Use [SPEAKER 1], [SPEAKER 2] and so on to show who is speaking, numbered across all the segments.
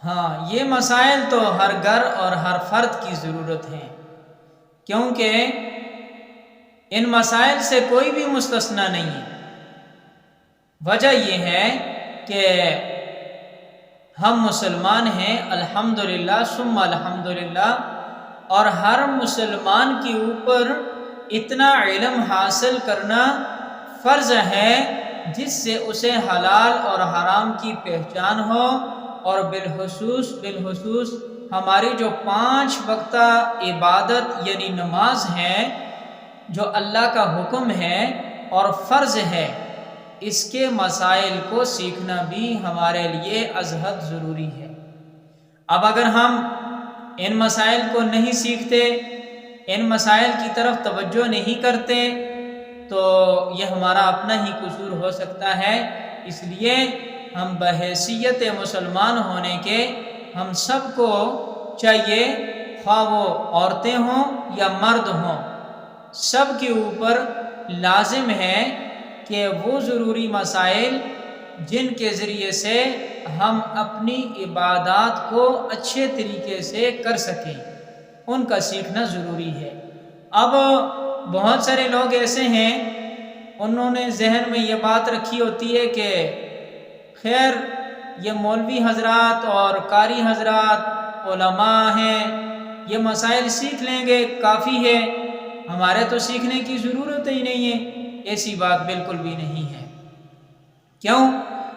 [SPEAKER 1] ہاں، یہ مسائل تو ہر گھر اور ہر فرد کی ضرورت ہیں، کیونکہ ان مسائل سے کوئی بھی مستثنی نہیں ہے۔ وجہ یہ ہے کہ ہم مسلمان ہیں، الحمدللہ ثم الحمدللہ، اور ہر مسلمان کے اوپر اتنا علم حاصل کرنا فرض ہے جس سے اسے حلال اور حرام کی پہچان ہو، اور بالخصوص ہماری جو 5 وقتہ عبادت یعنی نماز ہے، جو اللہ کا حکم ہے اور فرض ہے، اس کے مسائل کو سیکھنا بھی ہمارے لیے از حد ضروری ہے۔ اب اگر ہم ان مسائل کو نہیں سیکھتے، ان مسائل کی طرف توجہ نہیں کرتے، تو یہ ہمارا اپنا ہی قصور ہو سکتا ہے۔ اس لیے ہم بحیثیت مسلمان ہونے کے ہم سب کو چاہیے، خواہ وہ عورتیں ہوں یا مرد ہوں، سب کے اوپر لازم ہے کہ وہ ضروری مسائل جن کے ذریعے سے ہم اپنی عبادات کو اچھے طریقے سے کر سکیں، ان کا سیکھنا ضروری ہے۔ اب بہت سارے لوگ ایسے ہیں، انہوں نے ذہن میں یہ بات رکھی ہوتی ہے کہ خیر یہ مولوی حضرات اور قاری حضرات علماء ہیں، یہ مسائل سیکھ لیں گے کافی ہے، ہمارے تو سیکھنے کی ضرورت ہی نہیں ہے۔ ایسی بات بالکل بھی نہیں ہے۔ کیوں؟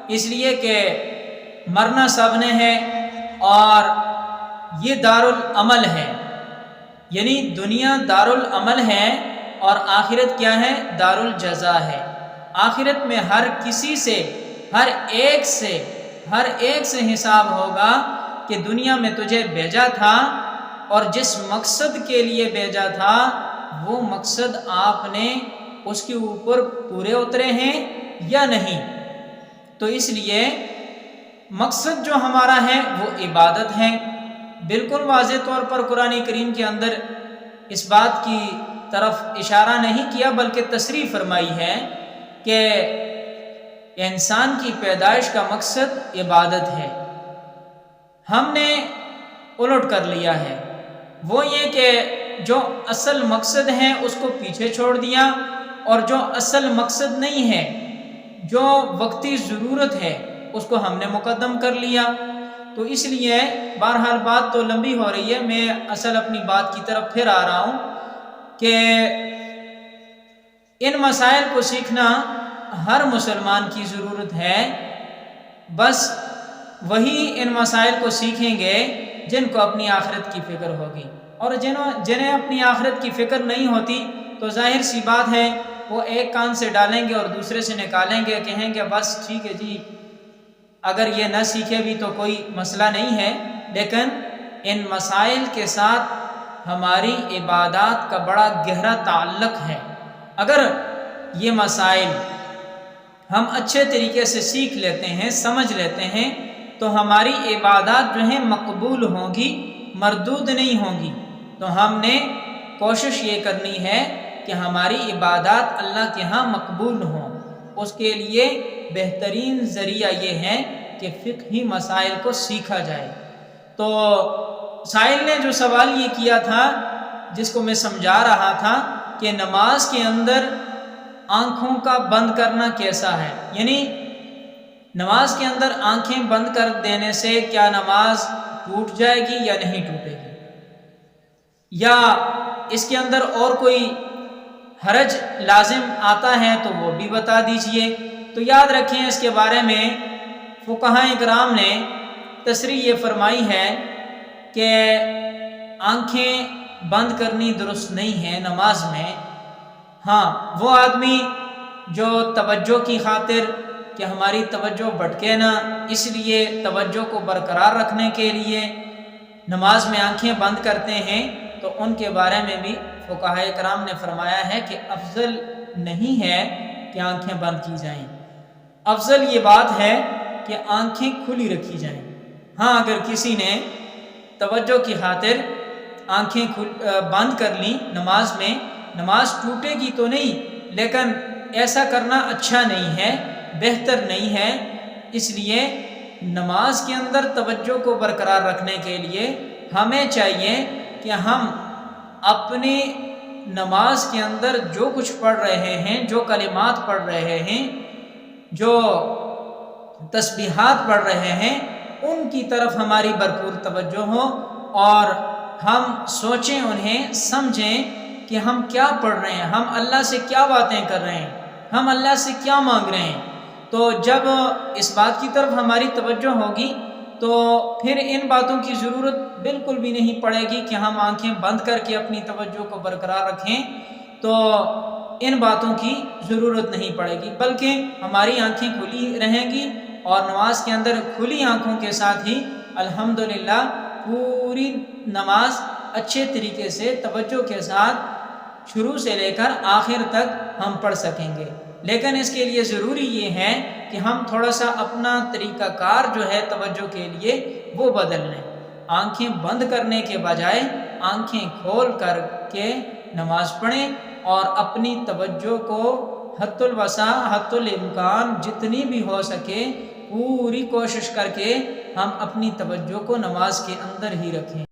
[SPEAKER 1] اس لیے کہ مرنا سب نے ہے، اور یہ دارالعمل ہے، یعنی دنیا دارالعمل ہے اور آخرت کیا ہے؟ دارالجزا ہے۔ آخرت میں ہر کسی سے، ہر ایک سے حساب ہوگا کہ دنیا میں تجھے بھیجا تھا اور جس مقصد کے لیے بھیجا تھا وہ مقصد آپ نے اس کے اوپر پورے اترے ہیں یا نہیں۔ تو اس لیے مقصد جو ہمارا ہے وہ عبادت ہے۔ بالکل واضح طور پر قرآن کریم کے اندر اس بات کی طرف اشارہ نہیں کیا، بلکہ تصریح فرمائی ہے کہ انسان کی پیدائش کا مقصد عبادت ہے۔ ہم نے الٹ کر لیا ہے، وہ یہ کہ جو اصل مقصد ہے اس کو پیچھے چھوڑ دیا، اور جو اصل مقصد نہیں ہے، جو وقتی ضرورت ہے، اس کو ہم نے مقدم کر لیا۔ تو اس لیے بہرحال بات تو لمبی ہو رہی ہے، میں اصل اپنی بات کی طرف پھر آ رہا ہوں کہ ان مسائل کو سیکھنا ہر مسلمان کی ضرورت ہے۔ بس وہی ان مسائل کو سیکھیں گے جن کو اپنی آخرت کی فکر ہوگی، اور جنہیں اپنی آخرت کی فکر نہیں ہوتی تو ظاہر سی بات ہے وہ ایک کان سے ڈالیں گے اور دوسرے سے نکالیں گے، کہیں گے بس ٹھیک ہے جی، اگر یہ نہ سیکھے بھی تو کوئی مسئلہ نہیں ہے۔ لیکن ان مسائل کے ساتھ ہماری عبادات کا بڑا گہرا تعلق ہے۔ اگر یہ مسائل ہم اچھے طریقے سے سیکھ لیتے ہیں، سمجھ لیتے ہیں، تو ہماری عبادات جو ہیں مقبول ہوں گی، مردود نہیں ہوں گی۔ تو ہم نے کوشش یہ کرنی ہے کہ ہماری عبادات اللہ کے ہاں مقبول ہوں۔ اس کے لیے بہترین ذریعہ یہ ہے کہ فقہی مسائل کو سیکھا جائے۔ تو سائل نے جو سوال یہ کیا تھا، جس کو میں سمجھا رہا تھا کہ نماز کے اندر آنکھوں کا بند کرنا کیسا ہے، یعنی نماز کے اندر آنکھیں بند کر دینے سے کیا نماز ٹوٹ جائے گی یا نہیں ٹوٹے گی، یا اس کے اندر اور کوئی حرج لازم آتا ہے تو وہ بھی بتا دیجئے۔ تو یاد رکھیں اس کے بارے میں فقہاء کرام نے تصریح یہ فرمائی ہے کہ آنکھیں بند کرنی درست نہیں ہے نماز میں۔ ہاں، وہ آدمی جو توجہ کی خاطر کہ ہماری توجہ بھٹکے نہ، اس لیے توجہ کو برقرار رکھنے کے لیے نماز میں آنکھیں بند کرتے ہیں، تو ان کے بارے میں بھی فقہاء کرام نے فرمایا ہے کہ افضل نہیں ہے کہ آنکھیں بند کی جائیں، افضل یہ بات ہے کہ آنکھیں کھلی رکھی جائیں۔ ہاں، اگر کسی نے توجہ کی خاطر آنکھیں بند کر لیں نماز میں، نماز ٹوٹے گی تو نہیں، لیکن ایسا کرنا اچھا نہیں ہے، بہتر نہیں ہے۔ اس لیے نماز کے اندر توجہ کو برقرار رکھنے کے لیے ہمیں چاہیے کہ ہم اپنی نماز کے اندر جو کچھ پڑھ رہے ہیں، جو کلمات پڑھ رہے ہیں، جو تسبیحات پڑھ رہے ہیں، ان کی طرف ہماری بھرپور توجہ ہو اور ہم سوچیں، انہیں سمجھیں کہ ہم کیا پڑھ رہے ہیں، ہم اللہ سے کیا باتیں کر رہے ہیں، ہم اللہ سے کیا مانگ رہے ہیں۔ تو جب اس بات کی طرف ہماری توجہ ہوگی تو پھر ان باتوں کی ضرورت بالکل بھی نہیں پڑے گی کہ ہم آنکھیں بند کر کے اپنی توجہ کو برقرار رکھیں، تو ان باتوں کی ضرورت نہیں پڑے گی، بلکہ ہماری آنکھیں کھلی رہیں گی اور نماز کے اندر کھلی آنکھوں کے ساتھ ہی الحمدللہ پوری نماز اچھے طریقے سے توجہ کے ساتھ شروع سے لے کر آخر تک ہم پڑھ سکیں گے۔ لیکن اس کے لیے ضروری یہ ہے کہ ہم تھوڑا سا اپنا طریقہ کار جو ہے توجہ کے لیے وہ بدل لیں، آنکھیں بند کرنے کے بجائے آنکھیں کھول کر کے نماز پڑھیں اور اپنی توجہ کو حد الوسع حد الامکان جتنی بھی ہو سکے پوری کوشش کر کے ہم اپنی توجہ کو نماز کے اندر ہی رکھیں۔